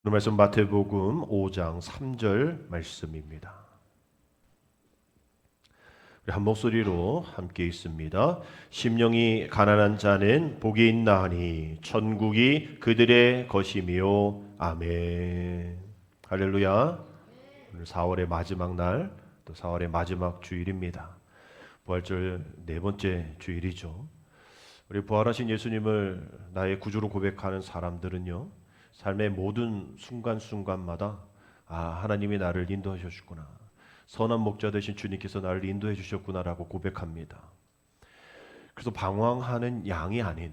오늘 말씀 마태복음 5장 3절 말씀입니다. 우리 한 목소리로 함께 읽습니다. 심령이 가난한 자는 복이 있나니 천국이 그들의 것이미요. 아멘. 할렐루야. 오늘 4월의 마지막 날, 또 4월의 마지막 주일입니다. 부활절 네 번째 주일이죠. 우리 부활하신 예수님을 나의 구주로 고백하는 사람들은요, 삶의 모든 순간순간마다 하나님이 나를 인도해 주셨구나. 선한 목자 되신 주님께서 나를 인도해 주셨구나라고 고백합니다. 그래서 방황하는 양이 아닌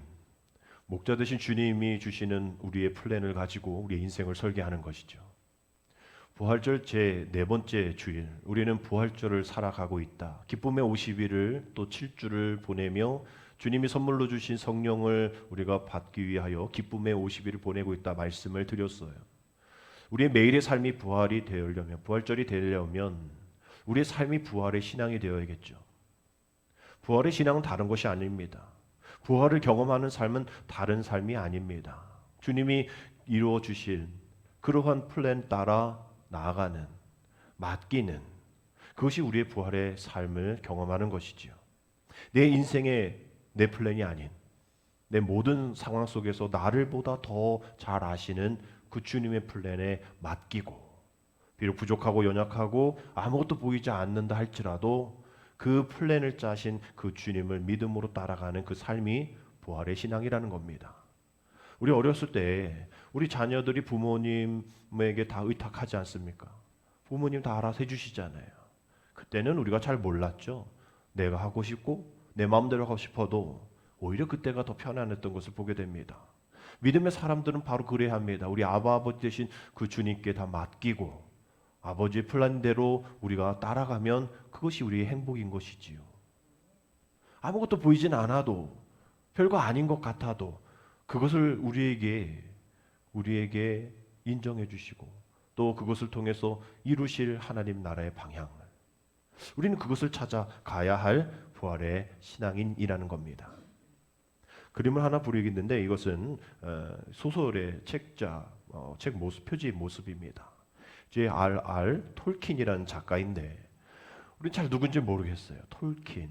목자 되신 주님이 주시는 우리의 플랜을 가지고 우리의 인생을 설계하는 것이죠. 부활절 제 네 번째 주일, 우리는 부활절을 살아가고 있다. 기쁨의 50일을 또 7주를 보내며 주님이 선물로 주신 성령을 우리가 받기 위하여 기쁨의 50일을 보내고 있다 말씀을 드렸어요. 우리의 매일의 삶이 부활이 되려면, 부활절이 되려면 우리의 삶이 부활의 신앙이 되어야겠죠. 부활의 신앙은 다른 것이 아닙니다. 부활을 경험하는 삶은 다른 삶이 아닙니다. 주님이 이루어 주신 그러한 플랜 따라 나아가는, 맡기는, 그것이 우리의 부활의 삶을 경험하는 것이지요. 내 인생의 내 플랜이 아닌 내 모든 상황 속에서 나를 보다 더 잘 아시는 그 주님의 플랜에 맡기고, 비록 부족하고 연약하고 아무것도 보이지 않는다 할지라도 그 플랜을 짜신 그 주님을 믿음으로 따라가는 그 삶이 부활의 신앙이라는 겁니다. 우리 어렸을 때 우리 자녀들이 부모님에게 다 의탁하지 않습니까? 부모님 다 알아서 해주시잖아요. 그때는 우리가 잘 몰랐죠. 내가 하고 싶고 내 마음대로 하고 싶어도 오히려 그때가 더 편안했던 것을 보게 됩니다. 믿음의 사람들은 바로 그래야 합니다. 우리 아버지 되신 그 주님께 다 맡기고 아버지의 플랜대로 우리가 따라가면 그것이 우리의 행복인 것이지요. 아무것도 보이진 않아도, 별거 아닌 것 같아도 그것을 우리에게 인정해 주시고 또 그것을 통해서 이루실 하나님 나라의 방향을, 우리는 그것을 찾아가야 할 부활의 신앙인이라는 겁니다. 그림을 하나 그리겠는데 이것은 소설의 책 모습, 표지 모습입니다. J.R.R. 톨킨이라는 작가인데 우리는 잘 누군지 모르겠어요. 톨킨.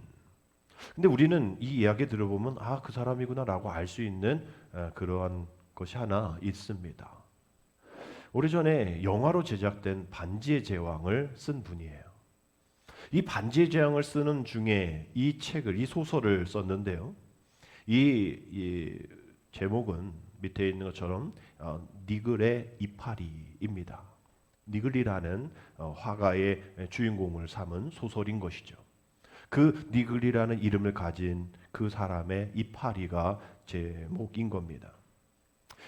근데 우리는 이 이야기 들어보면 그 사람이구나라고 알 수 있는 그러한 것이 하나 있습니다. 오래전에 영화로 제작된 반지의 제왕을 쓴 분이에요. 이 반지의 제왕을 쓰는 중에 이 소설을 썼는데요. 이 제목은 밑에 있는 것처럼 니글의 이파리입니다. 니글이라는 화가의 주인공을 삼은 소설인 것이죠. 그 니글이라는 이름을 가진 그 사람의 이파리가 제목인 겁니다.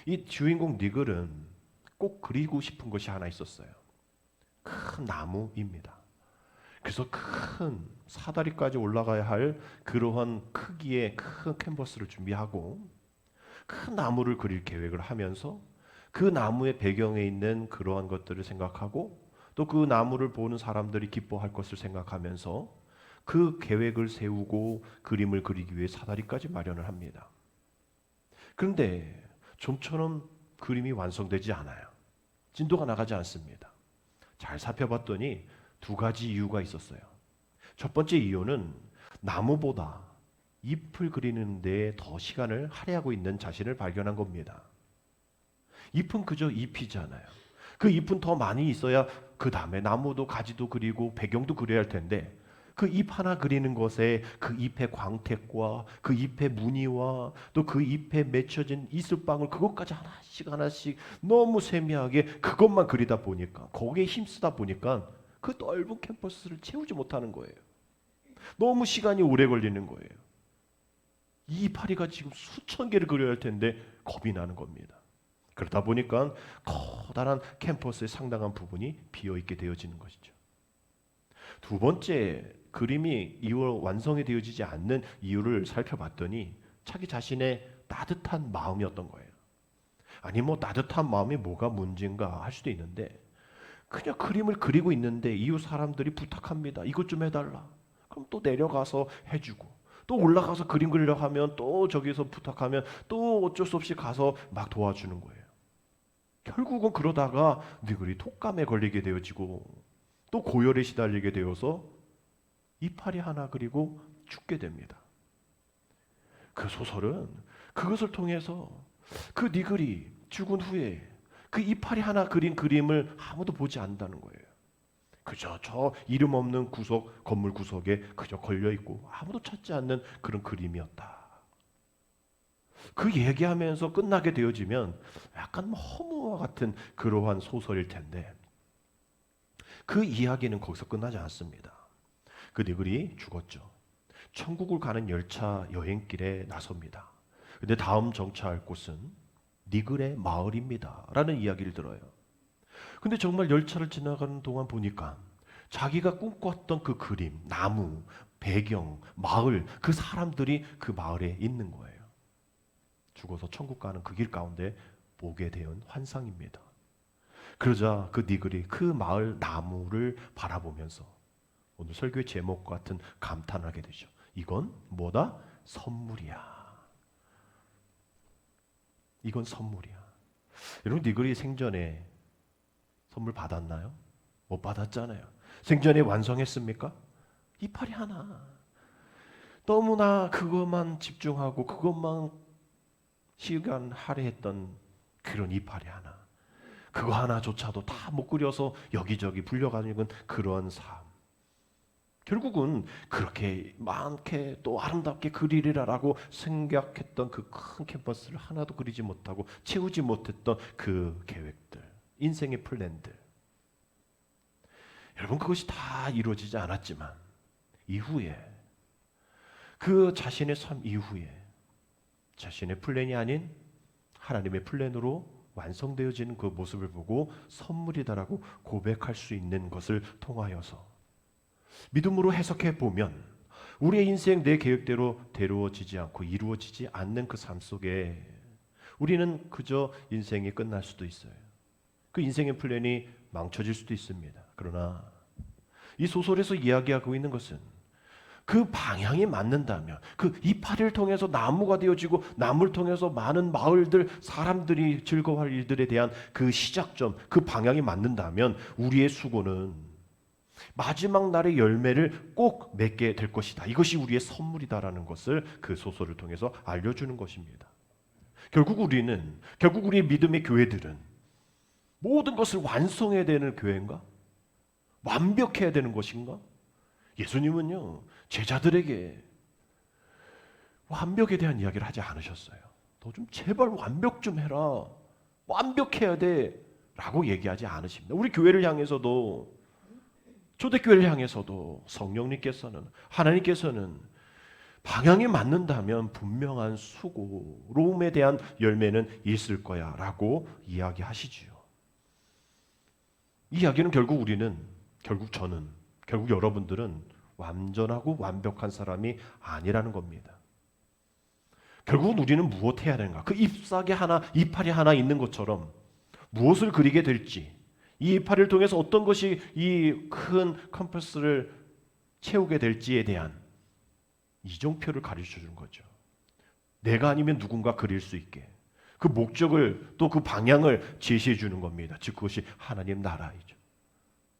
이 주인공 니글은 꼭 그리고 싶은 것이 하나 있었어요. 큰 나무입니다. 그래서 큰 사다리까지 올라가야 할 그러한 크기의 큰 캔버스를 준비하고 큰 나무를 그릴 계획을 하면서 그 나무의 배경에 있는 그러한 것들을 생각하고 또 그 나무를 보는 사람들이 기뻐할 것을 생각하면서 그 계획을 세우고 그림을 그리기 위해 사다리까지 마련을 합니다. 그런데 좀처럼 그림이 완성되지 않아요. 진도가 나가지 않습니다. 잘 살펴봤더니 두 가지 이유가 있었어요. 첫 번째 이유는 나무보다 잎을 그리는 데 더 시간을 할애하고 있는 자신을 발견한 겁니다. 잎은 그저 잎이잖아요. 그 잎은 더 많이 있어야 그 다음에 나무도 가지도 그리고 배경도 그려야 할 텐데 그 잎 하나 그리는 것에 그 잎의 광택과 그 잎의 무늬와 또 그 잎에 맺혀진 이슬방울 그것까지 하나씩 하나씩 너무 세미하게 그것만 그리다 보니까 거기에 힘쓰다 보니까 그 넓은 캠퍼스를 채우지 못하는 거예요. 너무 시간이 오래 걸리는 거예요. 이 이파리가 지금 수천 개를 그려야 할 텐데 겁이 나는 겁니다. 그러다 보니까 커다란 캠퍼스의 상당한 부분이 비어있게 되어지는 것이죠. 두 번째, 그림이 이후 완성이 되어지지 않는 이유를 살펴봤더니 자기 자신의 따뜻한 마음이었던 거예요. 아니 따뜻한 마음이 뭐가 문제인가 할 수도 있는데 그냥 그림을 그리고 있는데 이웃 사람들이 부탁합니다. 이것 좀 해달라. 그럼 또 내려가서 해주고 또 올라가서 그림 그리려고 하면 또 저기서 부탁하면 또 어쩔 수 없이 가서 막 도와주는 거예요. 결국은 그러다가 니글이 독감에 걸리게 되어지고 또 고열에 시달리게 되어서 이파리 하나 그리고 죽게 됩니다. 그 소설은 그것을 통해서 그 니글이 죽은 후에 그 이파리 하나 그린 그림을 아무도 보지 않는다는 거예요. 그저 저 이름 없는 구석, 건물 구석에 그저 걸려있고 아무도 찾지 않는 그런 그림이었다. 그 얘기하면서 끝나게 되어지면 약간 허무와 같은 그러한 소설일 텐데 그 이야기는 거기서 끝나지 않습니다. 그 니글이 죽었죠. 천국을 가는 열차 여행길에 나섭니다. 근데 다음 정차할 곳은 니글의 마을입니다 라는 이야기를 들어요. 근데 정말 열차를 지나가는 동안 보니까 자기가 꿈꿨던 그 그림, 나무, 배경, 마을, 그 사람들이 그 마을에 있는 거예요. 죽어서 천국 가는 그 길 가운데 보게 된 환상입니다. 그러자 그 니글이 그 마을 나무를 바라보면서 오늘 설교의 제목 같은 감탄을 하게 되죠. 이건 뭐다? 선물이야. 이건 선물이야. 여러분 니글이 생전에 선물 받았나요? 못 받았잖아요. 생전에 완성했습니까? 이파리 하나. 너무나 그것만 집중하고 그것만 시간 할애했던 그런 이파리 하나. 그거 하나조차도 다 못 그려서 여기저기 불려가지고 그런 삶. 결국은 그렇게 많게 또 아름답게 그리리라라고 생각했던 그 큰 캔버스를 하나도 그리지 못하고 채우지 못했던 그 계획들, 인생의 플랜들. 여러분 그것이 다 이루어지지 않았지만 이후에 그 자신의 삶 이후에 자신의 플랜이 아닌 하나님의 플랜으로 완성되어지는 그 모습을 보고 선물이다라고 고백할 수 있는 것을 통하여서 믿음으로 해석해 보면 우리의 인생 내 계획대로 되루어지지 않고 이루어지지 않는 그 삶 속에 우리는 그저 인생이 끝날 수도 있어요. 그 인생의 플랜이 망쳐질 수도 있습니다. 그러나 이 소설에서 이야기하고 있는 것은 그 방향이 맞는다면 그 이파리를 통해서 나무가 되어지고 나무를 통해서 많은 마을들 사람들이 즐거워할 일들에 대한 그 시작점 그 방향이 맞는다면 우리의 수고는 마지막 날의 열매를 꼭 맺게 될 것이다. 이것이 우리의 선물이다라는 것을 그 소설을 통해서 알려주는 것입니다. 결국 우리의 믿음의 교회들은 모든 것을 완성해야 되는 교회인가? 완벽해야 되는 것인가? 예수님은요 제자들에게 완벽에 대한 이야기를 하지 않으셨어요. 너 좀 제발 완벽 좀 해라. 완벽해야 돼 라고 얘기하지 않으십니다. 우리 교회를 향해서도 초대교회를 향해서도 성령님께서는 하나님께서는 방향이 맞는다면 분명한 수고로움에 대한 열매는 있을 거야 라고 이야기하시지요. 이 이야기는 결국 저는 결국 여러분들은 완전하고 완벽한 사람이 아니라는 겁니다. 결국은 우리는 무엇해야 되는가? 그 잎사귀 하나, 이파리 하나 있는 것처럼 무엇을 그리게 될지 이 이파리를 통해서 어떤 것이 이 큰 컴퍼스를 채우게 될지에 대한 이정표를 가르쳐 주는 거죠. 내가 아니면 누군가 그릴 수 있게 그 목적을 또 그 방향을 제시해 주는 겁니다. 즉 그것이 하나님 나라이죠.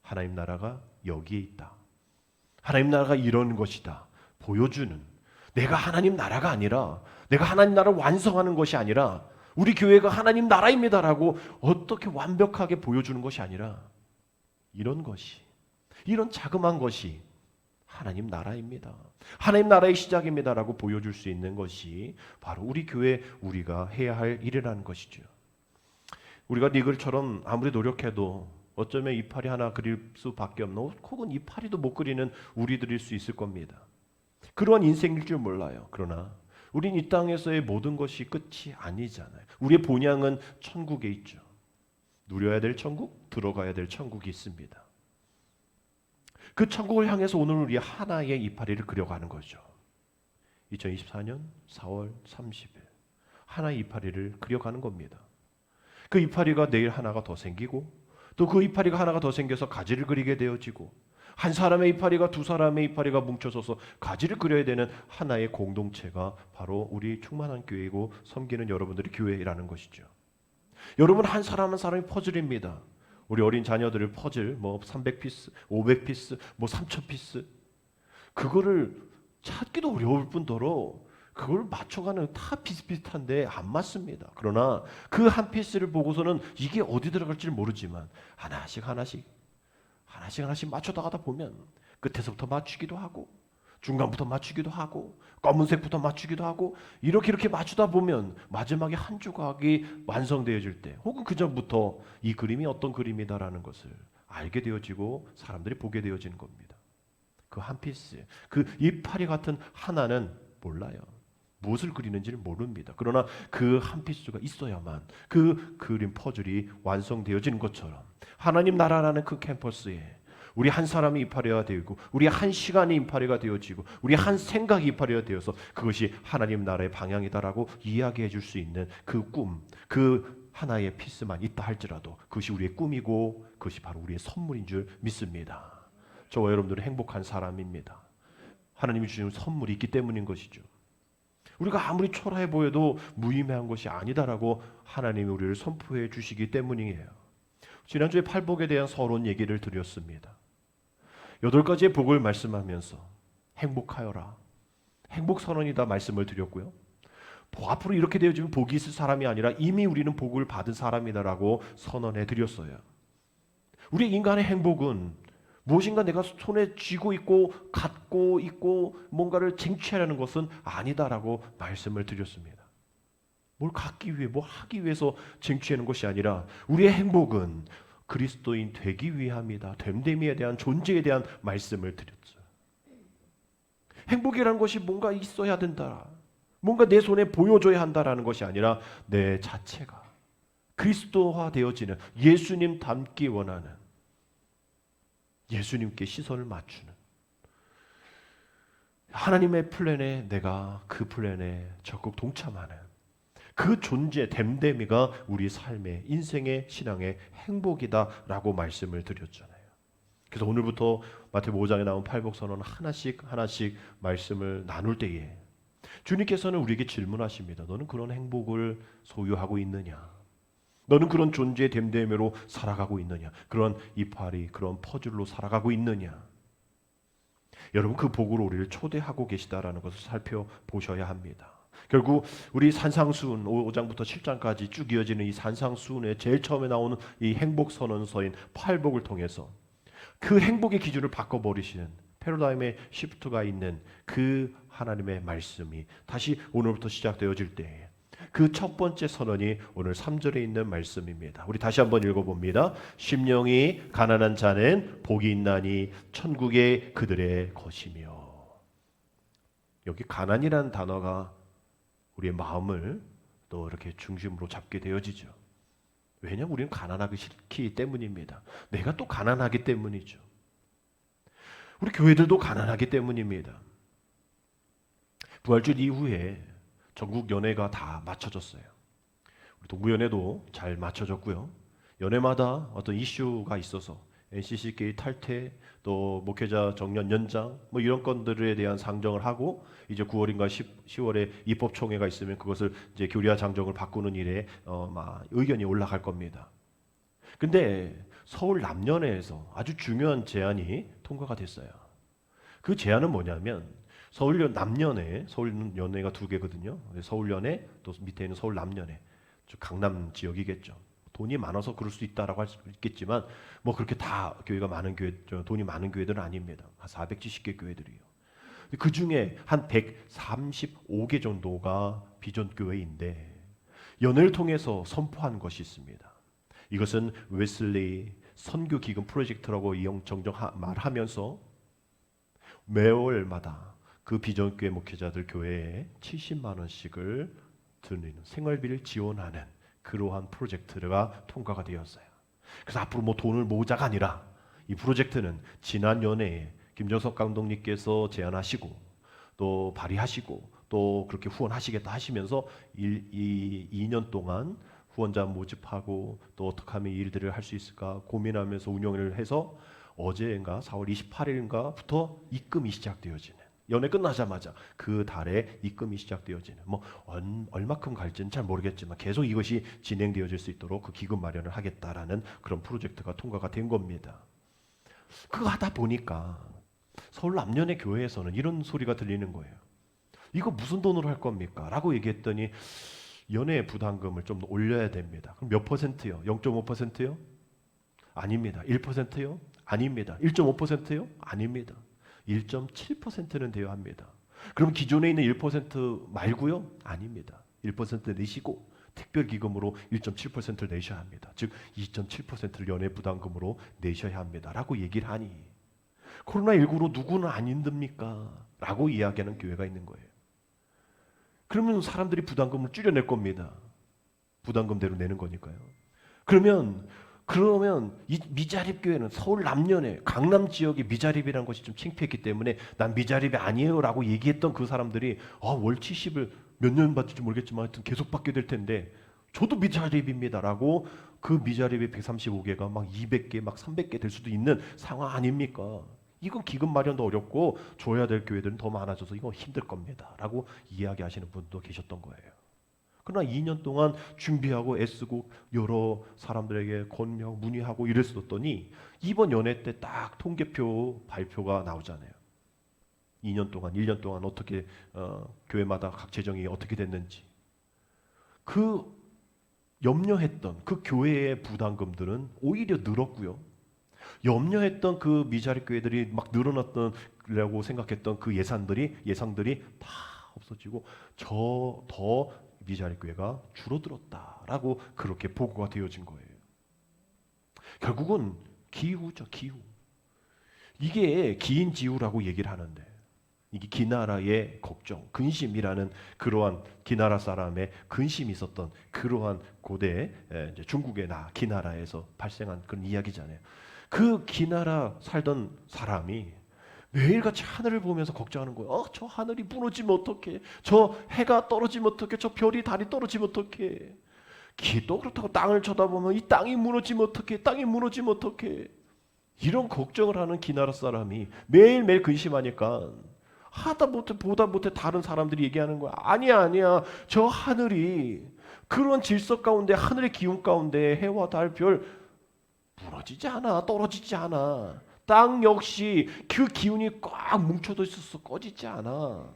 하나님 나라가 여기에 있다. 하나님 나라가 이런 것이다. 보여주는 내가 하나님 나라가 아니라 내가 하나님 나라를 완성하는 것이 아니라 우리 교회가 하나님 나라입니다라고 어떻게 완벽하게 보여주는 것이 아니라 이런 것이 이런 자그마한 것이 하나님 나라입니다. 하나님 나라의 시작입니다라고 보여줄 수 있는 것이 바로 우리 교회 우리가 해야 할 일이라는 것이죠. 우리가 니글처럼 아무리 노력해도 어쩌면 이파리 하나 그릴 수밖에 없는 혹은 이파리도 못 그리는 우리들일 수 있을 겁니다. 그러한 인생일 줄 몰라요. 그러나 우린 이 땅에서의 모든 것이 끝이 아니잖아요. 우리의 본향은 천국에 있죠. 누려야 될 천국, 들어가야 될 천국이 있습니다. 그 천국을 향해서 오늘 우리 하나의 이파리를 그려가는 거죠. 2024년 4월 30일 하나의 이파리를 그려가는 겁니다. 그 이파리가 내일 하나가 더 생기고 또 그 이파리가 하나가 더 생겨서 가지를 그리게 되어지고 한 사람의 이파리가 두 사람의 이파리가 뭉쳐서서 가지를 그려야 되는 하나의 공동체가 바로 우리 충만한 교회이고 섬기는 여러분들의 교회라는 것이죠. 여러분, 한 사람 한 사람이 퍼즐입니다. 우리 어린 자녀들을 퍼즐 300피스, 500피스, 3000피스 그거를 찾기도 어려울 뿐더러 그걸 맞춰가는 다 비슷비슷한데 안 맞습니다. 그러나 그 한 피스를 보고서는 이게 어디 들어갈지 모르지만 하나씩 맞춰나가다 보면 끝에서부터 맞추기도 하고 중간부터 맞추기도 하고 검은색부터 맞추기도 하고 이렇게 맞추다 보면 마지막에 한 조각이 완성되어질 때 혹은 그 전부터 이 그림이 어떤 그림이다라는 것을 알게 되어지고 사람들이 보게 되어지는 겁니다. 그 한 피스, 그 이파리 같은 하나는 몰라요. 무엇을 그리는지를 모릅니다. 그러나 그 한 피스가 있어야만 그 그림 퍼즐이 완성되어지는 것처럼 하나님 나라라는 그 캠퍼스에 우리 한 사람이 이파리가 되고 우리 한 시간이 이파리가 되어지고 우리 한 생각이 이파리가 되어서 그것이 하나님 나라의 방향이다라고 이야기해 줄 수 있는 그 꿈, 그 하나의 피스만 있다 할지라도 그것이 우리의 꿈이고 그것이 바로 우리의 선물인 줄 믿습니다. 저와 여러분들은 행복한 사람입니다. 하나님이 주시는 선물이 있기 때문인 것이죠. 우리가 아무리 초라해 보여도 무의미한 것이 아니다라고 하나님이 우리를 선포해 주시기 때문이에요. 지난주에 팔복에 대한 서론 얘기를 드렸습니다. 8가지의 복을 말씀하면서 행복하여라, 행복 선언이다 말씀을 드렸고요. 앞으로 이렇게 되어지면 복이 있을 사람이 아니라 이미 우리는 복을 받은 사람이다라고 선언해 드렸어요. 우리 인간의 행복은 무엇인가 내가 손에 쥐고 있고 갖고 있고 뭔가를 쟁취하려는 것은 아니다라고 말씀을 드렸습니다. 뭘 갖기 위해, 뭘 하기 위해서 쟁취하는 것이 아니라 우리의 행복은 그리스도인 되기 위함이다. 됨됨이에 대한 존재에 대한 말씀을 드렸어요. 행복이라는 것이 뭔가 있어야 된다. 뭔가 내 손에 보여줘야 한다라는 것이 아니라 내 자체가 그리스도화 되어지는 예수님 닮기 원하는 예수님께 시선을 맞추는 하나님의 플랜에 내가 그 플랜에 적극 동참하는 그 존재 됨됨이가 우리 삶의 인생의 신앙의 행복이다라고 말씀을 드렸잖아요. 그래서 오늘부터 마태복음 5장에 나온 팔복선언 하나씩 말씀을 나눌 때에 주님께서는 우리에게 질문하십니다. 너는 그런 행복을 소유하고 있느냐? 너는 그런 존재의 됨됨이로 살아가고 있느냐? 그런 이파리, 그런 퍼즐로 살아가고 있느냐? 여러분, 그 복으로 우리를 초대하고 계시다라는 것을 살펴보셔야 합니다. 결국 우리 산상수훈 5장부터 7장까지 쭉 이어지는 이 산상수훈의 제일 처음에 나오는 이 행복선언서인 팔복을 통해서 그 행복의 기준을 바꿔버리시는 패러다임의 시프트가 있는 그 하나님의 말씀이 다시 오늘부터 시작되어질 때에 그 첫 번째 선언이 오늘 3절에 있는 말씀입니다. 우리 다시 한번 읽어봅니다. 심령이 가난한 자는 복이 있나니 천국의 그들의 것이며. 여기 가난이라는 단어가 우리의 마음을 또 이렇게 중심으로 잡게 되어지죠. 왜냐하면 우리는 가난하기 싫기 때문입니다. 내가 또 가난하기 때문이죠. 우리 교회들도 가난하기 때문입니다. 부활절 이후에 전국 연회가 다 맞춰졌어요. 우리 동부연회도 잘 맞춰졌고요. 연회마다 어떤 이슈가 있어서 NCCK 탈퇴, 또 목회자 정년 연장 이런 건들에 대한 상정을 하고 이제 9월인가 10월에 입법총회가 있으면 그것을 이제 교리화 장정을 바꾸는 일에 의견이 올라갈 겁니다. 근데 서울 남연회에서 아주 중요한 제안이 통과가 됐어요. 그 제안은 뭐냐면 남연회, 서울연회가 2개거든요. 서울연회 또 밑에 있는 서울 남연회, 강남 지역이겠죠. 돈이 많아서 그럴 수 있다라고 할 수 있겠지만 그렇게 다 교회가 많은 교회, 돈이 많은 교회들은 아닙니다. 한 470개 교회들이요. 그 중에 한 135개 정도가 비전 교회인데 연회를 통해서 선포한 것이 있습니다. 이것은 웨슬리 선교 기금 프로젝트라고 말하면서 매월마다 그 비전교회 목회자들 교회에 70만 원씩을 드리는 생활비를 지원하는 그러한 프로젝트가 통과가 되었어요. 그래서 앞으로 돈을 모으자가 아니라 이 프로젝트는 지난 연회에 김정석 감독님께서 제안하시고 또 발의하시고 또 그렇게 후원하시겠다 하시면서 2년 동안 후원자 모집하고 또 어떻게 하면 일들을 할 수 있을까 고민하면서 운영을 해서 어제인가 4월 28일인가부터 입금이 시작되어지는 연애 끝나자마자 그 달에 입금이 시작되어지는 뭐 얼마큼 갈지는 잘 모르겠지만 계속 이것이 진행되어질 수 있도록 그 기금 마련을 하겠다라는 그런 프로젝트가 통과가 된 겁니다. 그거 하다 보니까 서울 남년의 교회에서는 이런 소리가 들리는 거예요. 이거 무슨 돈으로 할 겁니까? 라고 얘기했더니 연애 부담금을 좀 올려야 됩니다. 그럼 몇 퍼센트요? 0.5%요? 아닙니다. 1%요? 아닙니다. 1.5%요? 아닙니다. 1.7%는 되어야 합니다. 그럼 기존에 있는 1% 말고요? 아닙니다. 1% 내시고 특별기금으로 1.7%를 내셔야 합니다. 즉 2.7%를 연애 부담금으로 내셔야 합니다. 라고 얘기를 하니 코로나19로 누구는 안 힘듭니까? 라고 이야기하는 교회가 있는 거예요. 그러면 사람들이 부담금을 줄여낼 겁니다. 부담금대로 내는 거니까요. 그러면 이 미자립 교회는 서울 남년에 강남 지역의 미자립이라는 것이 좀 창피했기 때문에 난 미자립이 아니에요라고 얘기했던 그 사람들이 월 70을 몇 년 받을지 모르겠지만 하여튼 계속 받게 될 텐데 저도 미자립입니다라고 그 미자립이 135개가 막 200개 막 300개 될 수도 있는 상황 아닙니까? 이건 기금 마련도 어렵고 줘야 될 교회들은 더 많아져서 이거 힘들 겁니다라고 이야기하시는 분도 계셨던 거예요. 그러나 2년 동안 준비하고 애쓰고 여러 사람들에게 권유하고 문의하고 이랬었더니 이번 연회 때 딱 통계표 발표가 나오잖아요. 2년 동안, 1년 동안 어떻게 교회마다 각 재정이 어떻게 됐는지 그 염려했던 그 교회의 부담금들은 오히려 늘었고요. 염려했던 그 미자립 교회들이 막 늘어났던라고 생각했던 그 예상들이 다 없어지고 더 미자립 교회가 줄어들었다라고 그렇게 보고가 되어진 거예요. 결국은 기후죠, 기후. 이게 기인지후라고 얘기를 하는데 이게 기나라의 걱정, 근심이라는 그러한 기나라 사람의 근심이 있었던 그러한 고대 이제 중국의 기나라에서 발생한 그런 이야기잖아요. 그 기나라 살던 사람이 매일같이 하늘을 보면서 걱정하는 거예요. 저 하늘이 무너지면 어떡해? 저 해가 떨어지면 어떡해? 저 별이 달이 떨어지면 어떡해? 기도 그렇다고 땅을 쳐다보면 이 땅이 무너지면 어떡해? 땅이 무너지면 어떡해? 이런 걱정을 하는 기나라 사람이 매일매일 근심하니까 보다 못해 다른 사람들이 얘기하는 거야. 아니야. 저 하늘이 그런 질서 가운데 하늘의 기운 가운데 해와 달, 별 무너지지 않아. 떨어지지 않아. 땅 역시 그 기운이 꽉 뭉쳐져 있어서 꺼지지 않아.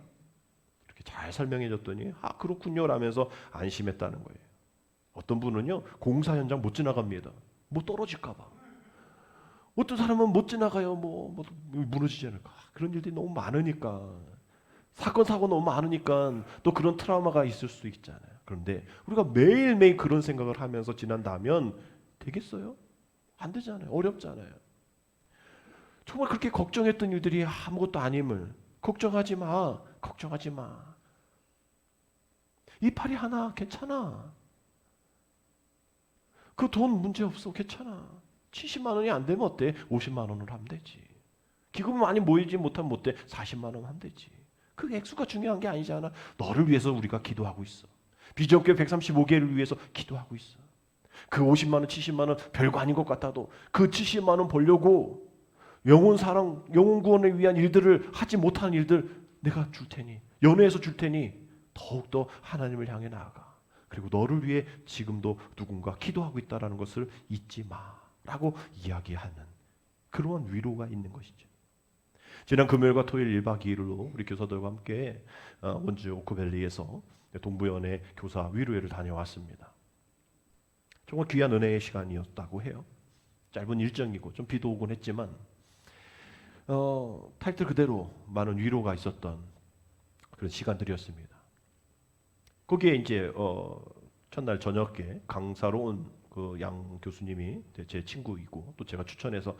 이렇게 잘 설명해 줬더니 그렇군요 라면서 안심했다는 거예요. 어떤 분은요 공사 현장 못 지나갑니다. 뭐 떨어질까 봐. 어떤 사람은 못 지나가요. 무너지지 않을까. 그런 일들이 너무 많으니까 사건 사고 너무 많으니까 또 그런 트라우마가 있을 수 있잖아요. 그런데 우리가 매일매일 그런 생각을 하면서 지난다면 되겠어요? 안 되잖아요. 어렵잖아요. 정말 그렇게 걱정했던 일들이 아무것도 아님을 걱정하지 마. 이파리 하나 괜찮아. 그 돈 문제 없어. 괜찮아. 70만 원이 안 되면 어때? 50만 원으로 하면 되지. 기금이 많이 모이지 못하면 어때? 40만 원 하면 되지. 그 액수가 중요한 게 아니잖아. 너를 위해서 우리가 기도하고 있어. 비전교회 135개를 위해서 기도하고 있어. 그 50만 원, 70만 원 별거 아닌 것 같아도 그 70만 원 벌려고 영혼 구원을 위한 일들을 하지 못하는 일들 내가 줄 테니 연회에서 줄 테니 더욱더 하나님을 향해 나아가. 그리고 너를 위해 지금도 누군가 기도하고 있다는 것을 잊지 마라고 이야기하는 그러한 위로가 있는 것이죠. 지난 금요일과 토요일 1박 2일로 우리 교사들과 함께 원주 오크밸리에서 동부연의 교사 위로회를 다녀왔습니다. 정말 귀한 은혜의 시간이었다고 해요. 짧은 일정이고 좀 비도 오곤 했지만 타이틀 그대로 많은 위로가 있었던 그런 시간들이었습니다. 거기에 이제 첫날 저녁에 강사로 온 그 양 교수님이 제 친구이고 또 제가 추천해서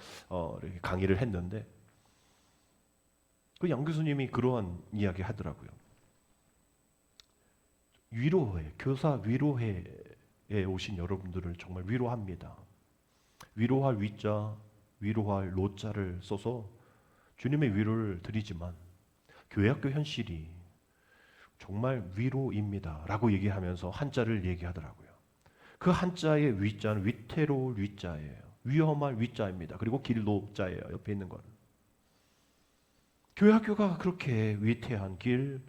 이렇게 강의를 했는데 그 양 교수님이 그러한 이야기 하더라고요. 위로회, 교사 위로회에 오신 여러분들을 정말 위로합니다. 위로할 위자, 위로할 노자를 써서 주님의 위로를 드리지만 교회학교 현실이 정말 위로입니다 라고 얘기하면서 한자를 얘기하더라고요. 그 한자의 위자는 위태로울 위자예요. 위험할 위자입니다. 그리고 길노자예요. 옆에 있는 거는. 교회 학교가 그렇게 위태한 길,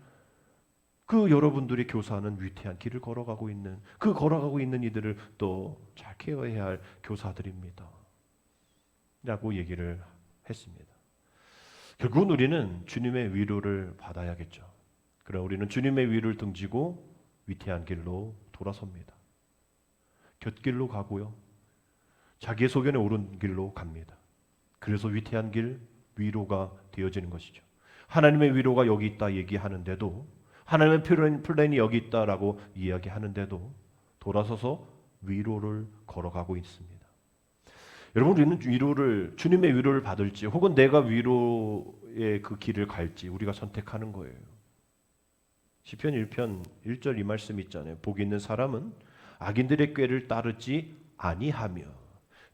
그 여러분들이 교사는 위태한 길을 걸어가고 있는, 그 걸어가고 있는 이들을 또 잘 케어해야 할 교사들입니다 라고 얘기를 했습니다. 결국은 우리는 주님의 위로를 받아야겠죠. 그러나 우리는 주님의 위로를 등지고 위태한 길로 돌아섭니다. 곁길로 가고요, 자기의 소견에 옳은 길로 갑니다. 그래서 위태한 길, 위로가 되어지는 것이죠. 하나님의 위로가 여기 있다 얘기하는데도, 하나님의 플랜이 여기 있다라고 이야기하는데도 돌아서서 위로를 걸어가고 있습니다. 여러분, 우리는 주님의 위로를 받을지 혹은 내가 위로의 그 길을 갈지 우리가 선택하는 거예요. 시편 1편 1절 이 말씀 있잖아요. 복 있는 사람은 악인들의 꾀를 따르지 아니하며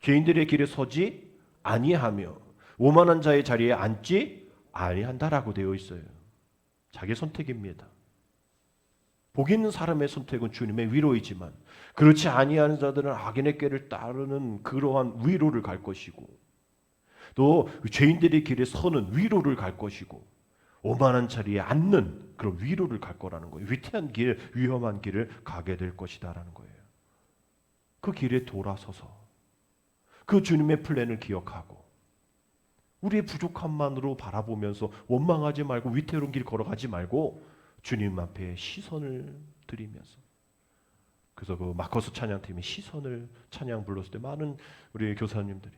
죄인들의 길에 서지 아니하며 오만한 자의 자리에 앉지 아니한다라고 되어 있어요. 자기 선택입니다. 복 있는 사람의 선택은 주님의 위로이지만 그렇지 아니하는 자들은 악인의 꾀를 따르는 그러한 위로를 갈 것이고, 또 죄인들의 길에 서는 위로를 갈 것이고, 오만한 자리에 앉는 그런 위로를 갈 거라는 거예요. 위태한 길, 위험한 길을 가게 될 것이다라는 거예요. 그 길에 돌아서서 그 주님의 플랜을 기억하고 우리의 부족함만으로 바라보면서 원망하지 말고 위태로운 길 걸어가지 말고 주님 앞에 시선을 드리면서, 그래서 그 마커스 찬양팀이 시선을 찬양 불렀을 때 많은 우리 교사님들이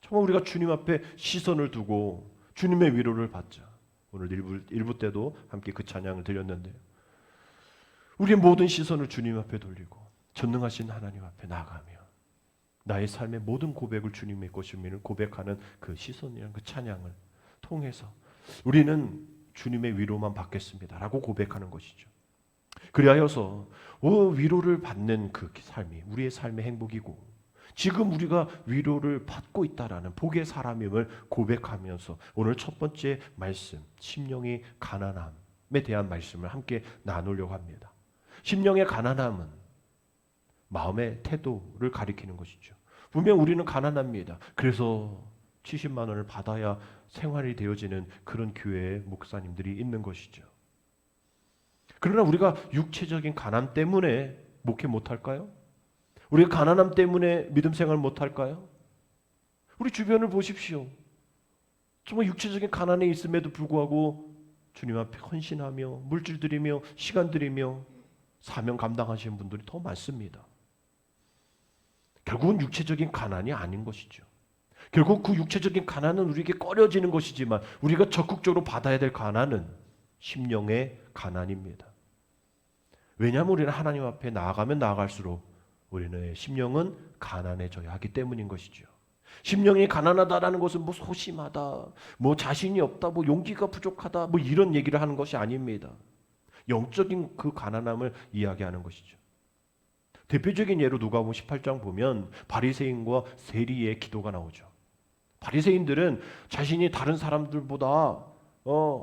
정말 우리가 주님 앞에 시선을 두고 주님의 위로를 받자. 오늘 일부 때도 함께 그 찬양을 드렸는데요. 우리의 모든 시선을 주님 앞에 돌리고 전능하신 하나님 앞에 나아가며 나의 삶의 모든 고백을 주님의 것임을 고백하는 그 시선이란 그 찬양을 통해서 우리는 주님의 위로만 받겠습니다라고 고백하는 것이죠. 그리하여서 위로를 받는 그 삶이 우리의 삶의 행복이고, 지금 우리가 위로를 받고 있다라는 복의 사람임을 고백하면서 오늘 첫 번째 말씀, 심령이 가난함에 대한 말씀을 함께 나누려고 합니다. 심령의 가난함은 마음의 태도를 가리키는 것이죠. 분명 우리는 가난합니다. 그래서 70만 원을 받아야 생활이 되어지는 그런 교회의 목사님들이 있는 것이죠. 그러나 우리가 육체적인 가난 때문에 목회 못할까요? 우리가 가난함 때문에 믿음 생활 못할까요? 우리 주변을 보십시오. 정말 육체적인 가난에 있음에도 불구하고 주님 앞에 헌신하며 물질 드리며 시간 드리며 사명 감당하시는 분들이 더 많습니다. 결국은 육체적인 가난이 아닌 것이죠. 결국 그 육체적인 가난은 우리에게 꺼려지는 것이지만 우리가 적극적으로 받아야 될 가난은 심령의 가난입니다. 왜냐하면 우리는 하나님 앞에 나아가면 나아갈수록 우리는 심령은 가난해져야 하기 때문인 것이죠. 심령이 가난하다라는 것은 뭐 소심하다, 뭐 자신이 없다, 뭐 용기가 부족하다, 뭐 이런 얘기를 하는 것이 아닙니다. 영적인 그 가난함을 이야기하는 것이죠. 대표적인 예로 누가복음 18장 보면 바리새인과 세리의 기도가 나오죠. 바리새인들은 자신이 다른 사람들보다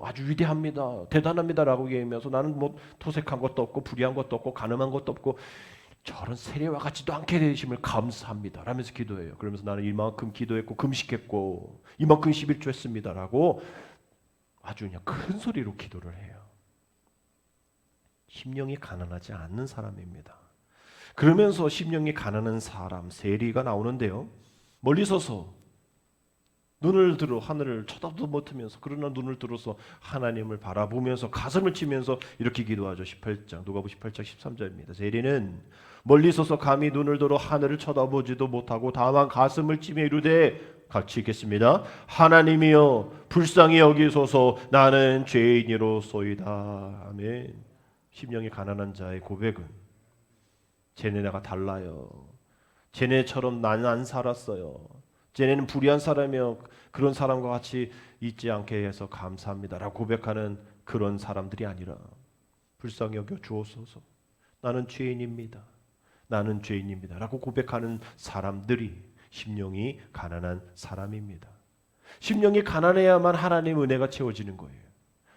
아주 위대합니다, 대단합니다라고 얘기하면서 나는 뭐 토색한 것도 없고 불의한 것도 없고 가늠한 것도 없고 저런 세리와 같지도 않게 되심을 감사합니다 라면서 기도해요. 그러면서 나는 이만큼 기도했고 금식했고 이만큼 11조 했습니다 라고 아주 그냥 큰 소리로 기도를 해요. 심령이 가난하지 않는 사람입니다. 그러면서 심령이 가난한 사람 세리가 나오는데요, 멀리 서서 눈을 들어 하늘을 쳐다도 못하면서 그러나 눈을 들어서 하나님을 바라보면서 가슴을 치면서 이렇게 기도하죠. 18장 누가복음 18장 13절입니다. 세리는 멀리 서서 감히 눈을 들어 하늘을 쳐다보지도 못하고 다만 가슴을 치며 이르되, 같이 읽겠습니다. 하나님이여 불쌍히 여기소서 나는 죄인이로소이다. 아멘. 심령이 가난한 자의 고백은 쟤네가 달라요. 쟤네처럼 나는 안 살았어요. 쟤네는 불의한 사람이요 그런 사람과 같이 있지 않게 해서 감사합니다라고 고백하는 그런 사람들이 아니라 불쌍히 여겨 주옵소서 나는 죄인입니다. 나는 죄인입니다 라고 고백하는 사람들이 심령이 가난한 사람입니다. 심령이 가난해야만 하나님의 은혜가 채워지는 거예요.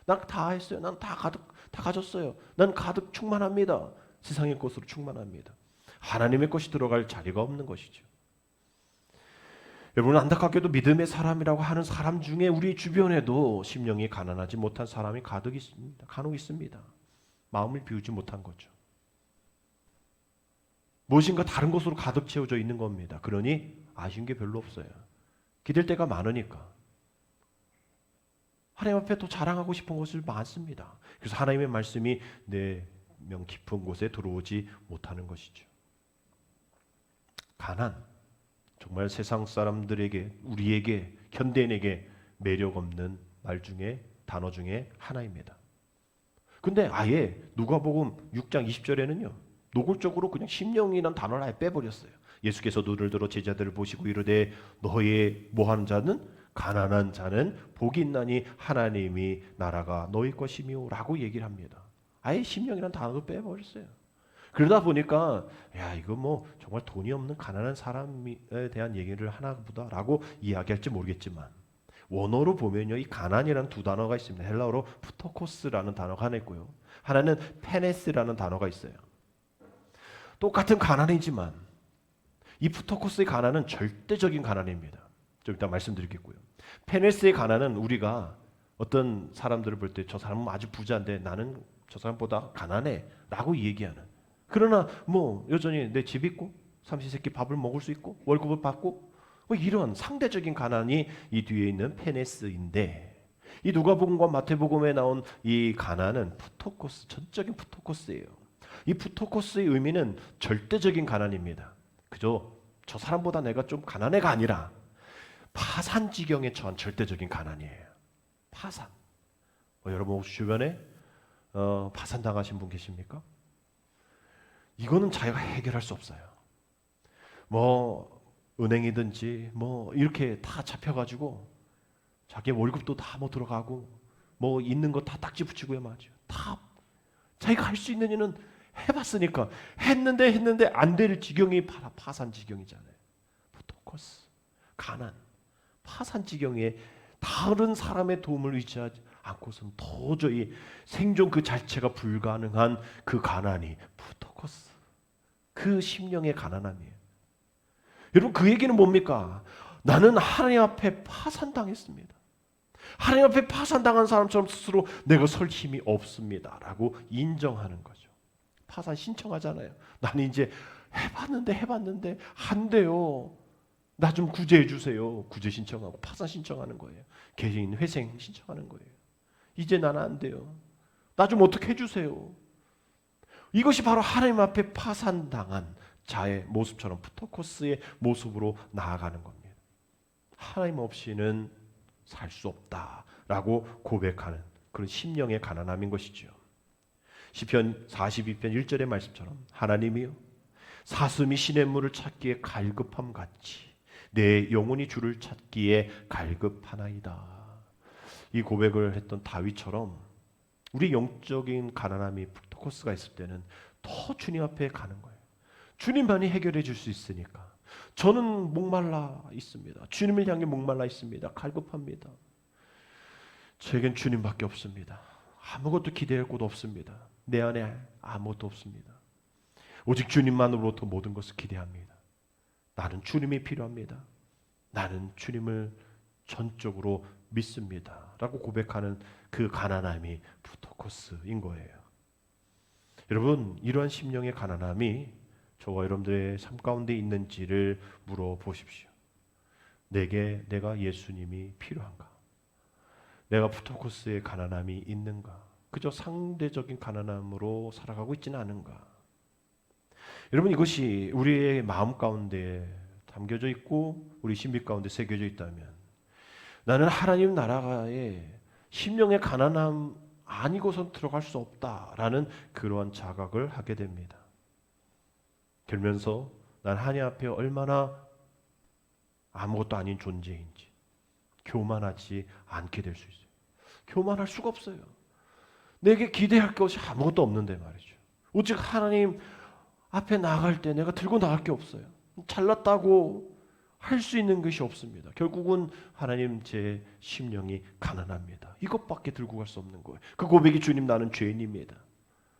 난 다 했어요. 난 다 가졌어요. 난 가득 충만합니다. 세상의 것으로 충만합니다. 하나님의 것이 들어갈 자리가 없는 것이죠. 여러분, 안타깝게도 믿음의 사람이라고 하는 사람 중에 우리 주변에도 심령이 가난하지 못한 사람이 가득 있습니다. 간혹 있습니다. 마음을 비우지 못한 거죠. 무엇인가 다른 것으로 가득 채워져 있는 겁니다. 그러니 아쉬운 게 별로 없어요. 기댈 데가 많으니까. 하나님 앞에 또 자랑하고 싶은 것을 많습니다. 그래서 하나님의 말씀이 내 명 깊은 곳에 들어오지 못하는 것이죠. 가난, 정말 세상 사람들에게, 우리에게, 현대인에게 매력 없는 말 중에, 단어 중에 하나입니다. 근데 아예 누가복음 6장 20절에는요 노골적으로 그냥 심령이라는 단어를 아예 빼버렸어요. 예수께서 눈을 들어 제자들을 보시고 이르되 너희 뭐하는 자는 가난한 자는 복이 있나니 하나님이 나라가 너희 것이며 라고 얘기를 합니다. 아예 심령이라는 단어도 빼버렸어요. 그러다 보니까 야 이거 뭐 정말 돈이 없는 가난한 사람에 대한 얘기를 하나 보다라고 이야기할지 모르겠지만 원어로 보면요 이 가난이라는 두 단어가 있습니다. 헬라어로 푸토코스라는 단어가 하나 있고요. 하나는 페네스라는 단어가 있어요. 똑같은 가난이지만 이 푸토코스의 가난은 절대적인 가난입니다. 좀 이따 말씀드리겠고요. 페네스의 가난은 우리가 어떤 사람들을 볼 때 저 사람은 아주 부자인데 나는 저 사람보다 가난해 라고 얘기하는, 그러나 뭐 여전히 내 집 있고 삼시세끼 밥을 먹을 수 있고 월급을 받고 뭐 이런 상대적인 가난이 이 뒤에 있는 페네스인데, 이 누가복음과 마태복음에 나온 이 가난은 푸토코스, 전적인 푸토코스예요. 이 푸토코스의 의미는 절대적인 가난입니다. 그저 저 사람보다 내가 좀 가난해가 아니라 파산지경에 처한 절대적인 가난이에요. 파산. 여러분 혹시 주변에 파산당하신 분 계십니까? 이거는 자기가 해결할 수 없어요. 뭐 은행이든지 뭐 이렇게 다 잡혀가지고 자기 월급도 다 뭐 들어가고 뭐 있는 거 다 딱지 붙이고요, 맞죠? 다 자기가 할 수 있는 일은 해봤으니까 했는데 안 될 지경이 파산 지경이잖아요. 푸토코스, 가난, 파산 지경에 다른 사람의 도움을 의지하지 않고서는 도저히 생존 그 자체가 불가능한 그 가난이 푸토코스, 그 심령의 가난함이에요. 여러분 그 얘기는 뭡니까? 나는 하나님 앞에 파산당했습니다. 하나님 앞에 파산당한 사람처럼 스스로 내가 설 힘이 없습니다 라고 인정하는 거죠. 파산 신청하잖아요. 나는 이제 해봤는데 안 돼요. 나 좀 구제해 주세요. 구제 신청하고 파산 신청하는 거예요. 개인 회생 신청하는 거예요. 이제 나는 안 돼요. 나 좀 어떻게 해주세요. 이것이 바로 하나님 앞에 파산당한 자의 모습처럼 푸토코스의 모습으로 나아가는 겁니다. 하나님 없이는 살 수 없다라고 고백하는 그런 심령의 가난함인 것이죠. 시편 42편 1절의 말씀처럼 하나님이여 사슴이 시냇물을 찾기에 갈급함 같이 내 영혼이 주를 찾기에 갈급하나이다. 이 고백을 했던 다윗처럼 우리 영적인 가난함이 푸토코스가 있을 때는 더 주님 앞에 가는 거예요. 주님만이 해결해 줄 수 있으니까. 저는 목말라 있습니다. 주님을 향해 목말라 있습니다. 갈급합니다. 제겐 주님밖에 없습니다. 아무것도 기대할 곳 없습니다. 내 안에 아무것도 없습니다. 오직 주님만으로부터 모든 것을 기대합니다. 나는 주님이 필요합니다. 나는 주님을 전적으로 믿습니다. 라고 고백하는 그 가난함이 푸토코스인 거예요. 여러분 이러한 심령의 가난함이 저와 여러분들의 삶 가운데 있는지를 물어보십시오. 내가 예수님이 필요한가? 내가 푸토코스의 가난함이 있는가? 그저 상대적인 가난함으로 살아가고 있지는 않은가? 여러분 이것이 우리의 마음 가운데 담겨져 있고 우리 신비 가운데 새겨져 있다면 나는 하나님 나라에 심령의 가난함 아니고선 들어갈 수 없다라는 그러한 자각을 하게 됩니다. 그러면서 난 하나님 앞에 얼마나 아무것도 아닌 존재인지 교만하지 않게 될 수 있어요. 교만할 수가 없어요. 내게 기대할 것이 아무것도 없는데 말이죠. 오직 하나님 앞에 나갈 때 내가 들고 나갈 게 없어요. 잘났다고 할 수 있는 것이 없습니다. 결국은 하나님 제 심령이 가난합니다. 이것밖에 들고 갈 수 없는 거예요. 그 고백이 주님 나는 죄인입니다.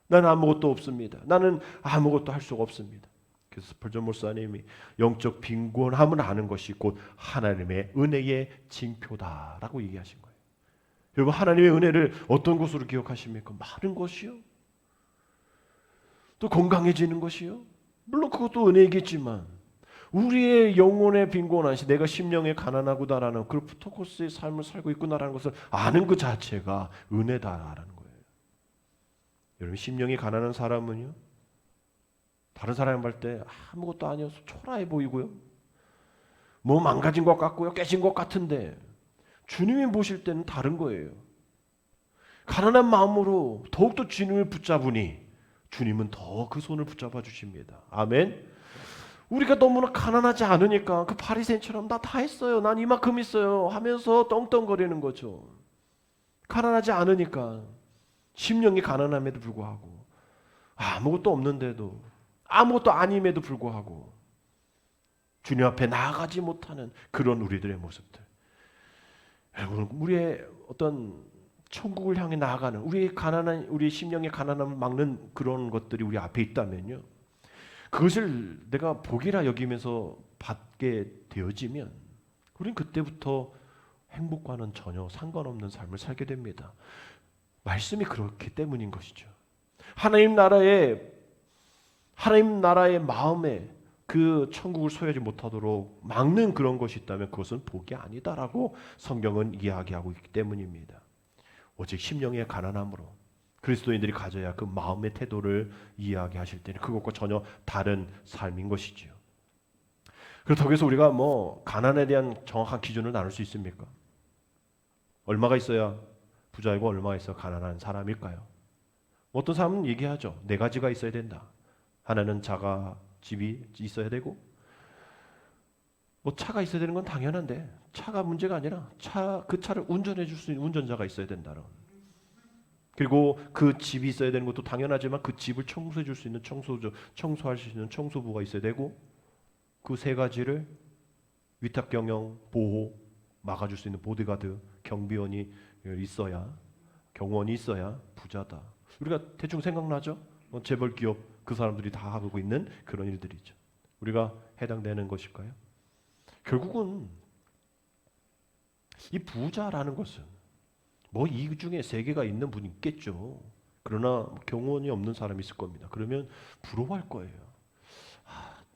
나는 아무것도 없습니다. 나는 아무것도 할 수가 없습니다. 그래서 스펄전 목사님이 영적 빈곤함을 아는 것이 곧 하나님의 은혜의 징표다라고 얘기하신 거예요. 여러분, 하나님의 은혜를 어떤 것으로 기억하십니까? 많은 것이요. 또 건강해지는 것이요. 물론 그것도 은혜이겠지만 우리의 영혼의 빈곤한 시 내가 심령에 가난하구나라는 그 프토코스의 삶을 살고 있구나라는 것을 아는 그 자체가 은혜다라는 거예요. 여러분, 심령이 가난한 사람은요, 다른 사람이 볼 때 아무것도 아니어서 초라해 보이고요, 뭐 망가진 것 같고요, 깨진 것 같은데 주님이 보실 때는 다른 거예요. 가난한 마음으로 더욱더 주님을 붙잡으니 주님은 더 그 손을 붙잡아 주십니다. 아멘. 우리가 너무나 가난하지 않으니까 그 바리새인처럼 나 다 했어요, 난 이만큼 있어요 하면서 떵떵거리는 거죠. 가난하지 않으니까, 심령이 가난함에도 불구하고, 아무것도 없는데도, 아무것도 아님에도 불구하고 주님 앞에 나아가지 못하는 그런 우리들의 모습들. 여러분, 우리의 어떤 천국을 향해 나아가는 우리의 가난한, 우리의 심령의 가난함을 막는 그런 것들이 우리 앞에 있다면요, 그것을 내가 복이라 여기면서 받게 되어지면 우린 그때부터 행복과는 전혀 상관없는 삶을 살게 됩니다. 말씀이 그렇기 때문인 것이죠. 하나님 나라의 마음에 그 천국을 소유하지 못하도록 막는 그런 것이 있다면 그것은 복이 아니다라고 성경은 이야기하고 있기 때문입니다. 오직 심령의 가난함으로 그리스도인들이 가져야 그 마음의 태도를 이야기하실 때는 그것과 전혀 다른 삶인 것이지요. 그렇다고 해서 우리가 뭐 가난에 대한 정확한 기준을 나눌 수 있습니까? 얼마가 있어야 부자이고 얼마가 있어야 가난한 사람일까요? 어떤 사람은 얘기하죠. 네 가지가 있어야 된다. 하나는 집이 있어야 되고, 뭐 차가 있어야 되는 건 당연한데 차가 문제가 아니라 그 차를 운전해 줄 수 있는 운전자가 있어야 된다는. 그리고 그 집이 있어야 되는 것도 당연하지만 그 집을 청소해 줄 수 있는 청소할 수 있는 청소부가 있어야 되고, 그 세 가지를 위탁 경영, 보호, 막아줄 수 있는 보디가드, 경비원이 있어야, 경호원이 있어야 부자다. 우리가 대충 생각나죠? 재벌 기업 그 사람들이 다 하고 있는 그런 일들이죠. 우리가 해당되는 것일까요? 결국은 이 부자라는 것은 뭐 이 중에 세 개가 있는 분이 있겠죠. 그러나 경호원이 없는 사람이 있을 겁니다. 그러면 부러워할 거예요.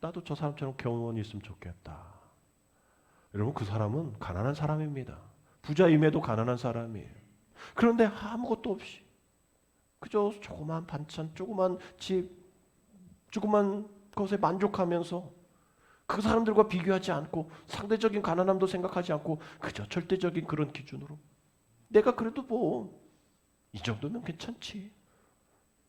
나도 저 사람처럼 경호원이 있으면 좋겠다. 여러분, 그 사람은 가난한 사람입니다. 부자임에도 가난한 사람이에요. 그런데 아무것도 없이 그저 조그만 반찬, 조그만 집, 조그만 것에 만족하면서 그 사람들과 비교하지 않고 상대적인 가난함도 생각하지 않고 그저 절대적인 그런 기준으로 내가 그래도 뭐 이 정도면 괜찮지,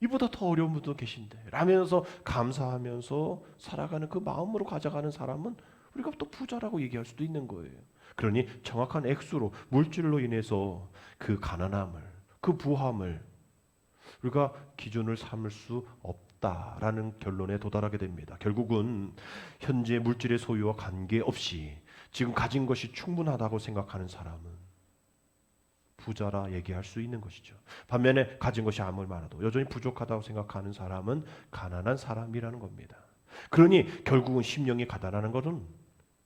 이보다 더 어려운 분도 계신데 라면서 감사하면서 살아가는 그 마음으로 가져가는 사람은 우리가 또 부자라고 얘기할 수도 있는 거예요. 그러니 정확한 액수로, 물질로 인해서 그 가난함을, 그 부함을 우리가 기준을 삼을 수 없다라는 결론에 도달하게 됩니다. 결국은 현재 물질의 소유와 관계없이 지금 가진 것이 충분하다고 생각하는 사람은 부자라 얘기할 수 있는 것이죠. 반면에 가진 것이 아무리 많아도 여전히 부족하다고 생각하는 사람은 가난한 사람이라는 겁니다. 그러니 결국은 심령이 가난하는 것은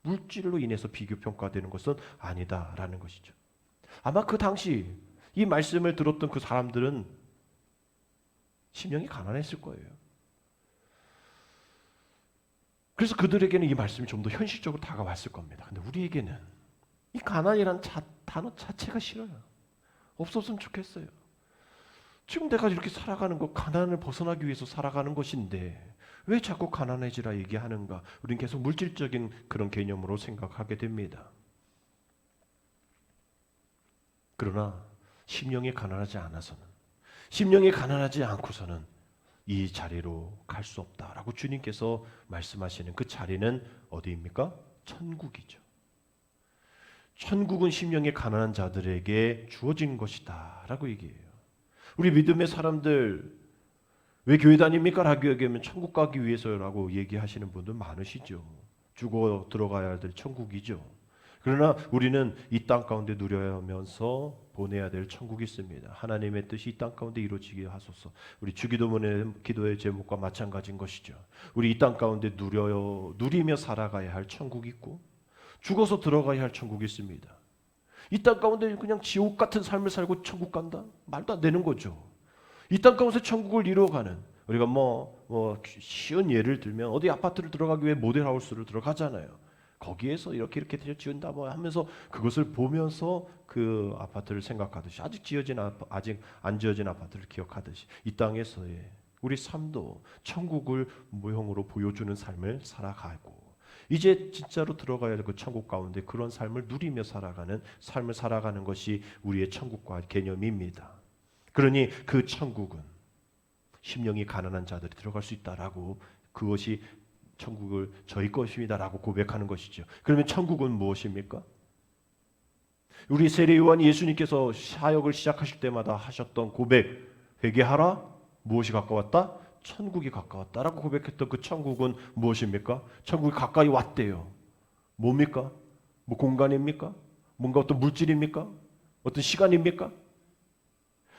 물질로 인해서 비교평가되는 것은 아니다라는 것이죠. 아마 그 당시 이 말씀을 들었던 그 사람들은 심령이 가난했을 거예요. 그래서 그들에게는 이 말씀이 좀 더 현실적으로 다가왔을 겁니다. 근데 우리에게는 이 가난이란 단어 자체가 싫어요. 없었으면 좋겠어요. 지금 내가 이렇게 살아가는 거 가난을 벗어나기 위해서 살아가는 것인데 왜 자꾸 가난해지라 얘기하는가? 우리는 계속 물질적인 그런 개념으로 생각하게 됩니다. 그러나 심령이 가난하지 않아서는, 심령이 가난하지 않고서는 이 자리로 갈 수 없다라고 주님께서 말씀하시는 그 자리는 어디입니까? 천국이죠. 천국은 심령이 가난한 자들에게 주어진 것이다 라고 얘기해요. 우리 믿음의 사람들 왜 교회 다닙니까? 라고 얘기하면 천국 가기 위해서라고 얘기하시는 분들 많으시죠. 죽어 들어가야 될 천국이죠. 그러나 우리는 이 땅 가운데 누려야하면서 보내야 될 천국이 있습니다. 하나님의 뜻이 이 땅 가운데 이루어지게 하소서. 우리 주기도문의 기도의 제목과 마찬가지인 것이죠. 우리 이 땅 가운데 누리며 살아가야 할 천국이 있고 죽어서 들어가야 할 천국이 있습니다. 이 땅 가운데 그냥 지옥 같은 삶을 살고 천국 간다? 말도 안 되는 거죠. 이 땅 가운데 천국을 이루어가는, 우리가 쉬운 예를 들면 어디 아파트를 들어가기 위해 모델하우스를 들어가잖아요. 거기에서 이렇게 지은다 하면서 그것을 보면서 그 아파트를 생각하듯이, 아직 안 지어진 아파트를 기억하듯이 이 땅에서의 우리 삶도 천국을 모형으로 보여주는 삶을 살아가고, 이제 진짜로 들어가야 할 그 천국 가운데 그런 삶을 누리며 삶을 살아가는 것이 우리의 천국과 개념입니다. 그러니 그 천국은 심령이 가난한 자들이 들어갈 수 있다라고, 그것이 천국을 저희 것입니다라고 고백하는 것이죠. 그러면 천국은 무엇입니까? 우리 세례요한 예수님께서 사역을 시작하실 때마다 하셨던 고백, 회개하라, 무엇이 가까웠다? 천국이 가까웠다라고 고백했던 그 천국은 무엇입니까? 천국이 가까이 왔대요. 뭡니까? 공간입니까? 뭔가 어떤 물질입니까? 어떤 시간입니까?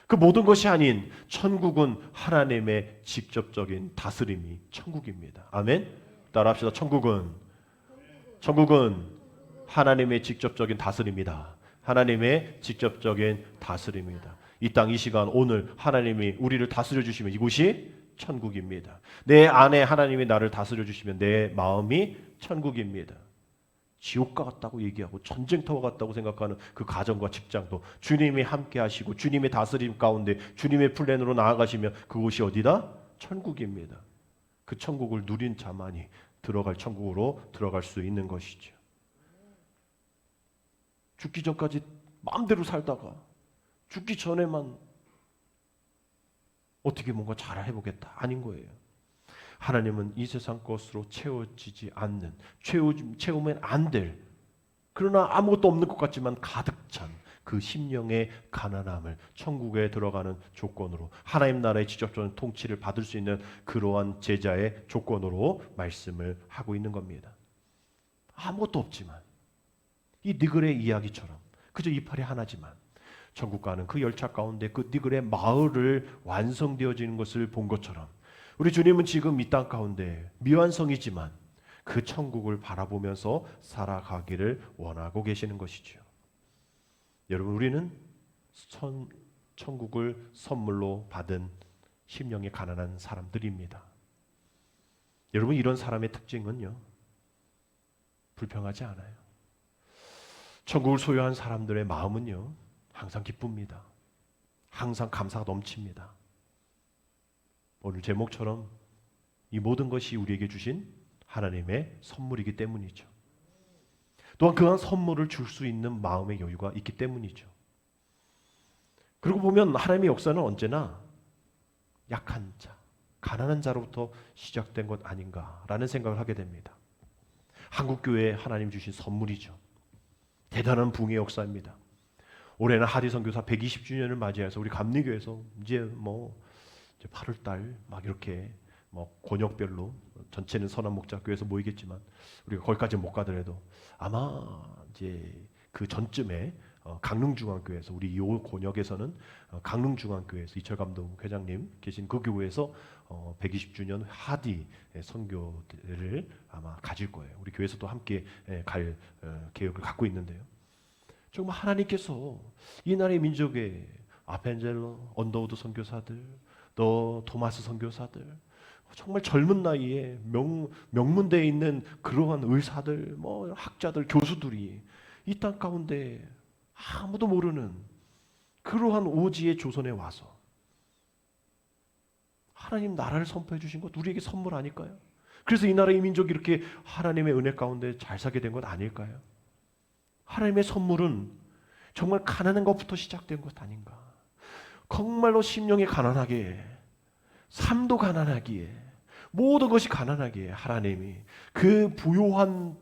그 모든 것이 아닌 천국은 하나님의 직접적인 다스림이 천국입니다. 아멘? 따라합시다. 천국은 하나님의 직접적인 다스림이다. 하나님의 직접적인 다스림이다. 이 땅 이 시간 오늘 하나님이 우리를 다스려 주시면 이곳이 천국입니다. 내 안에 하나님이 나를 다스려 주시면 내 마음이 천국입니다. 지옥과 같다고 얘기하고 전쟁터와 같다고 생각하는 그 가정과 직장도 주님이 함께 하시고 주님의 다스림 가운데 주님의 플랜으로 나아가시면 그곳이 어디다? 천국입니다. 그 천국을 누린 자만이 들어갈 천국으로 들어갈 수 있는 것이죠. 죽기 전까지 마음대로 살다가 죽기 전에만 어떻게 뭔가 잘 해보겠다, 아닌 거예요. 하나님은 이 세상 것으로 채워지지 않는, 채우면 안 될, 그러나 아무것도 없는 것 같지만 가득 찬 그 심령의 가난함을 천국에 들어가는 조건으로, 하나님 나라의 직접적인 통치를 받을 수 있는 그러한 제자의 조건으로 말씀을 하고 있는 겁니다. 아무것도 없지만, 이 니글의 이야기처럼 그저 이파리 하나지만 천국 가는 그 열차 가운데 그 니글의 마을을 완성되어지는 것을 본 것처럼, 우리 주님은 지금 이 땅 가운데 미완성이지만 그 천국을 바라보면서 살아가기를 원하고 계시는 것이죠. 여러분, 우리는 천국을 선물로 받은 심령이 가난한 사람들입니다. 여러분, 이런 사람의 특징은요, 불평하지 않아요. 천국을 소유한 사람들의 마음은요, 항상 기쁩니다. 항상 감사가 넘칩니다. 오늘 제목처럼 이 모든 것이 우리에게 주신 하나님의 선물이기 때문이죠. 또한 그한 선물을 줄 수 있는 마음의 여유가 있기 때문이죠. 그리고 보면 하나님의 역사는 언제나 약한 자, 가난한 자로부터 시작된 것 아닌가라는 생각을 하게 됩니다. 한국교회에 하나님 주신 선물이죠. 대단한 붕의 역사입니다. 올해는 하디 선교사 120주년을 맞이해서 우리 감리교에서 이제 8월달 막 이렇게 권역별로, 전체는 선한목자교회에서 모이겠지만 우리가 거기까지 못 가더라도 아마 이제 그 전쯤에 강릉중앙교회에서, 우리 이 권역에서는 강릉중앙교회에서 이철 감독 회장님 계신 그 교회에서 120주년 하디 선교를 아마 가질 거예요. 우리 교회에서도 함께 갈 계획을 갖고 있는데요. 정말 하나님께서 이 나라의 민족의 아펜젤러, 언더우드 선교사들, 또 토마스 선교사들, 정말 젊은 나이에 명문대에 있는 그러한 의사들, 학자들, 교수들이 이 땅 가운데 아무도 모르는 그러한 오지의 조선에 와서 하나님 나라를 선포해 주신 것, 우리에게 선물 아닐까요? 그래서 이 나라의 민족이 이렇게 하나님의 은혜 가운데 잘 살게 된 것 아닐까요? 하나님의 선물은 정말 가난한 것부터 시작된 것 아닌가? 정말로 심령이 가난하게, 삶도 가난하기에, 모든 것이 가난하기에 하나님이 그 부요한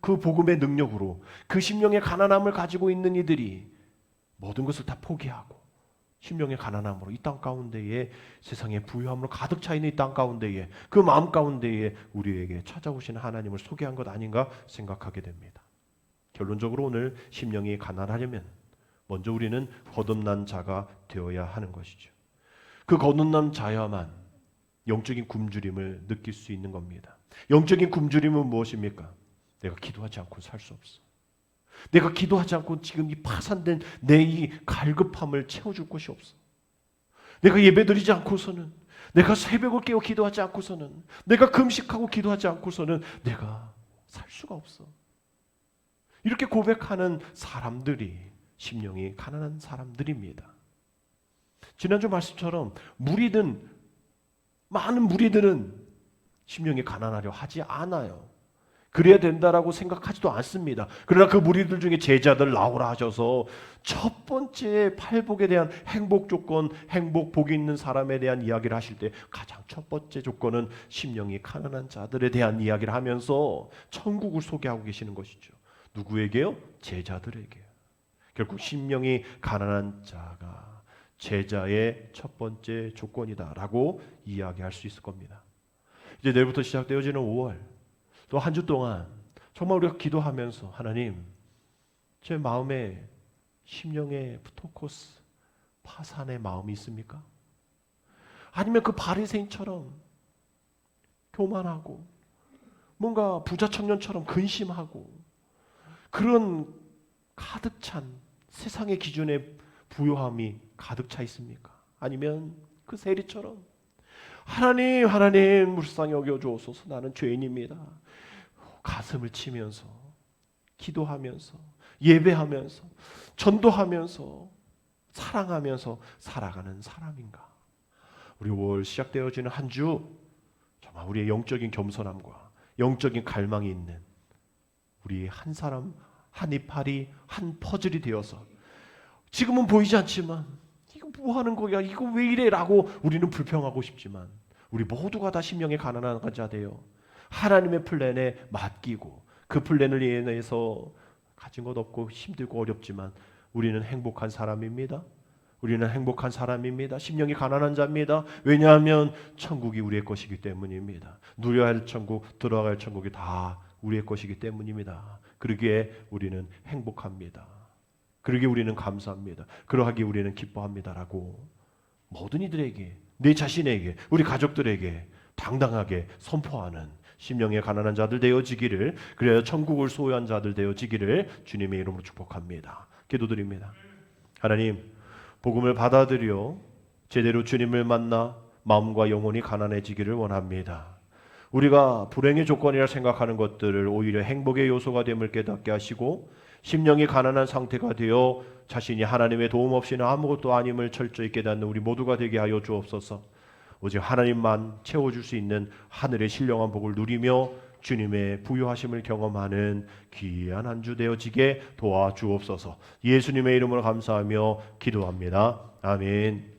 그 복음의 능력으로 그 심령의 가난함을 가지고 있는 이들이 모든 것을 다 포기하고 심령의 가난함으로 이 땅 가운데에, 세상의 부요함으로 가득 차 있는 이 땅 가운데에, 그 마음 가운데에 우리에게 찾아오시는 하나님을 소개한 것 아닌가 생각하게 됩니다. 결론적으로 오늘 심령이 가난하려면 먼저 우리는 거듭난 자가 되어야 하는 것이죠. 그 거듭난 자야만 영적인 굶주림을 느낄 수 있는 겁니다. 영적인 굶주림은 무엇입니까? 내가 기도하지 않고 살 수 없어. 내가 기도하지 않고 지금 이 파산된 내 이 갈급함을 채워줄 것이 없어. 내가 예배드리지 않고서는, 내가 새벽을 깨어 기도하지 않고서는, 내가 금식하고 기도하지 않고서는 내가 살 수가 없어. 이렇게 고백하는 사람들이 심령이 가난한 사람들입니다. 지난주 말씀처럼 많은 무리들은 심령이 가난하려 하지 않아요. 그래야 된다라고 생각하지도 않습니다. 그러나 그 무리들 중에 제자들 나오라 하셔서 첫 번째 팔복에 대한 행복 조건, 복이 있는 사람에 대한 이야기를 하실 때 가장 첫 번째 조건은 심령이 가난한 자들에 대한 이야기를 하면서 천국을 소개하고 계시는 것이죠. 누구에게요? 제자들에게요. 결국 심령이 가난한 자가 제자의 첫 번째 조건이다라고 이야기할 수 있을 겁니다. 이제 내일부터 시작되어지는 5월, 또 한 주 동안 정말 우리가 기도하면서 하나님, 제 마음에 심령의 프토코스 파산의 마음이 있습니까? 아니면 그 바리새인처럼 교만하고 뭔가 부자 청년처럼 근심하고 그런 가득 찬 세상의 기준의 부요함이 가득 차 있습니까? 아니면 그 세리처럼 하나님 불쌍히 여겨주옵소서, 나는 죄인입니다. 가슴을 치면서 기도하면서 예배하면서 전도하면서 사랑하면서 살아가는 사람인가? 우리 5월 시작되어지는 한 주 정말 우리의 영적인 겸손함과 영적인 갈망이 있는 우리 한 사람 한 이파리 한 퍼즐이 되어서 지금은 보이지 않지만 이거 뭐 하는 거야? 이거 왜 이래? 라고 우리는 불평하고 싶지만 우리 모두가 다 심령에 가난한 자 되어 하나님의 플랜에 맡기고 그 플랜을 인해서 가진 것 없고 힘들고 어렵지만 우리는 행복한 사람입니다. 우리는 행복한 사람입니다. 심령이 가난한 자입니다. 왜냐하면 천국이 우리의 것이기 때문입니다. 누려야 할 천국, 들어갈 천국이 다 우리의 것이기 때문입니다. 그러기에 우리는 행복합니다. 그러기에 우리는 감사합니다. 그러하기에 우리는 기뻐합니다라고 모든 이들에게, 내 자신에게, 우리 가족들에게 당당하게 선포하는 심령의 가난한 자들 되어지기를, 그래야 천국을 소유한 자들 되어지기를 주님의 이름으로 축복합니다. 기도드립니다. 하나님, 복음을 받아들여 제대로 주님을 만나 마음과 영혼이 가난해지기를 원합니다. 우리가 불행의 조건이라 생각하는 것들을 오히려 행복의 요소가 됨을 깨닫게 하시고 심령이 가난한 상태가 되어 자신이 하나님의 도움 없이는 아무것도 아님을 철저히 깨닫는 우리 모두가 되게 하여 주옵소서. 오직 하나님만 채워줄 수 있는 하늘의 신령한 복을 누리며 주님의 부유하심을 경험하는 귀한 한 주 되어지게 도와주옵소서. 예수님의 이름으로 감사하며 기도합니다. 아멘.